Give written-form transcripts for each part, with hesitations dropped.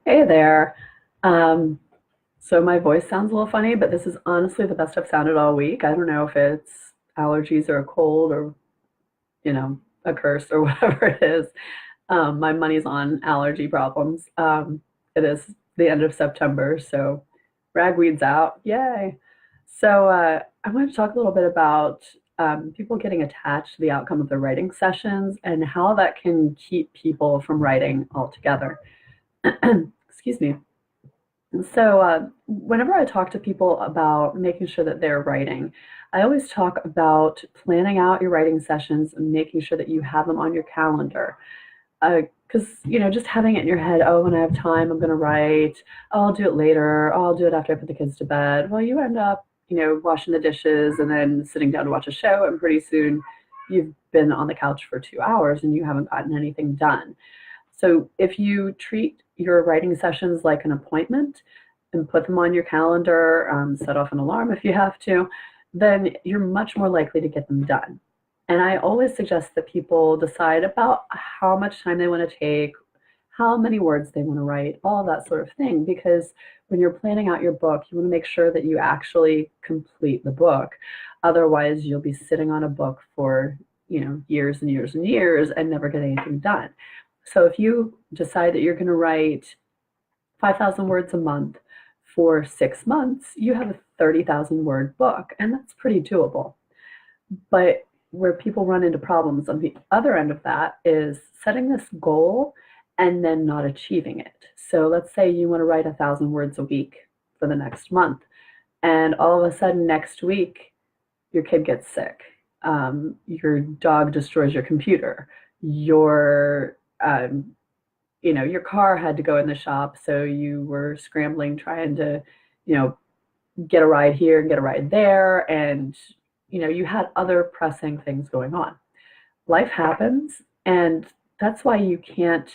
Hey there. Um, so my voice sounds a little funny, but this is honestly the best I've sounded all week. I don't know if it's allergies or a cold or, a curse or whatever it is. My money's on allergy problems. It is the end of September, so ragweed's out. Yay. So I want to talk a little bit about people getting attached to the outcome of their writing sessions and how that can keep people from writing altogether. Excuse me. So whenever I talk to people about making sure that they're writing, I always talk about planning out your writing sessions and making sure that you have them on your calendar. Because, just having it in your head, oh, when I have time, I'm going to write. Oh, I'll do it later. Oh, I'll do it after I put the kids to bed. Well, you end up, washing the dishes and then sitting down to watch a show, and pretty soon you've been on the couch for 2 hours and you haven't gotten anything done. So if you treat your writing sessions like an appointment and put them on your calendar, set off an alarm if you have to, then you're much more likely to get them done. And I always suggest that people decide about how much time they want to take, how many words they want to write, all that sort of thing. Because when you're planning out your book, you want to make sure that you actually complete the book. Otherwise, you'll be sitting on a book for, years and years and years and never get anything done. So if you decide that you're going to write 5,000 words a month for 6 months, you have a 30,000 word book, and that's pretty doable. But where people run into problems on the other end of that is setting this goal and then not achieving it. So let's say you want to write 1,000 words a week for the next month, and all of a sudden next week, your kid gets sick. Your dog destroys your computer. Um, your car had to go in the shop, so you were scrambling trying to, you know, get a ride here and get a ride there, and you had other pressing things going on. Life happens, and that's why you can't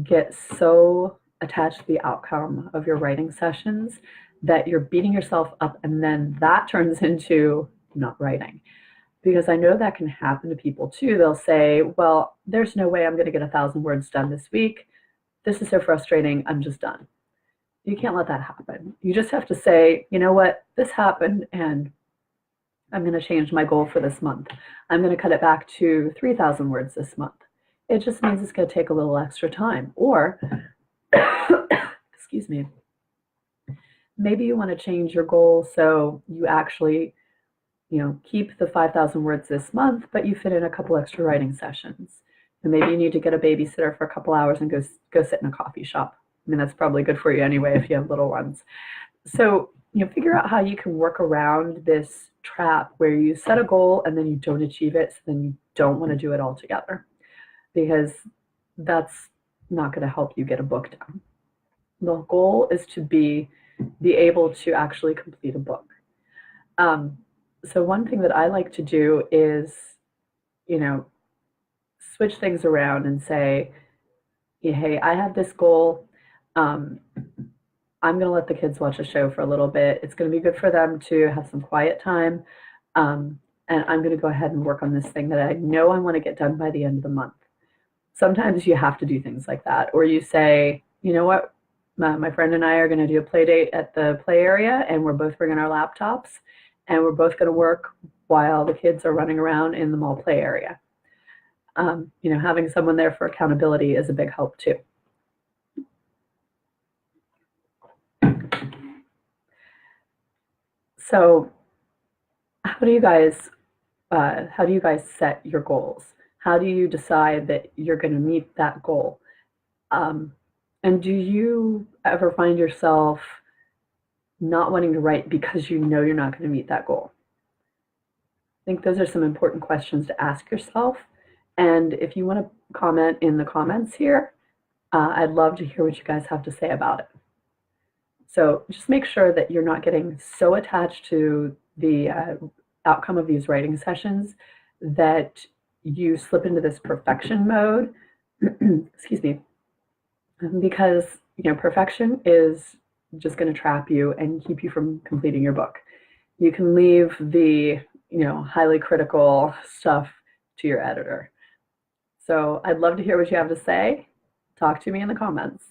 get so attached to the outcome of your writing sessions that you're beating yourself up, and then that turns into not writing. Because I know that can happen to people too. They'll say, well, there's no way I'm going to get 1,000 words done this week. This is so frustrating. I'm just done. You can't let that happen. You just have to say, you know what, this happened and I'm going to change my goal for this month. I'm going to cut it back to 3,000 words this month. It just means it's going to take a little extra time. Or, excuse me, maybe you want to change your goal so you actually keep the 5,000 words this month, but you fit in a couple extra writing sessions. And maybe you need to get a babysitter for a couple hours and go sit in a coffee shop. I mean, that's probably good for you anyway if you have little ones. So, figure out how you can work around this trap where you set a goal and then you don't achieve it, so then you don't want to do it altogether, because that's not going to help you get a book done. The goal is to be able to actually complete a book. So one thing that I like to do is, you know, switch things around and say, hey, I have this goal. Um, I'm going to let the kids watch a show for a little bit. It's going to be good for them to have some quiet time. And I'm going to go ahead and work on this thing that I know I want to get done by the end of the month. Sometimes you have to do things like that. Or you say, you know what, my friend and I are going to do a play date at the play area, and we're both bringing our laptops, and we're both going to work while the kids are running around in the mall play area. Having someone there for accountability is a big help too. So how do you guys set your goals? How do you decide that you're going to meet that goal? And do you ever find yourself not wanting to write because you know you're not going to meet that goal? I think those are some important questions to ask yourself. And if you want to comment in the comments here, I'd love to hear what you guys have to say about it. So just make sure that you're not getting so attached to the outcome of these writing sessions that you slip into this perfection mode. Excuse me. Because perfection is just going to trap you and keep you from completing your book. You can leave the highly critical stuff to your editor. So I'd love to hear what you have to say. Talk to me in the comments.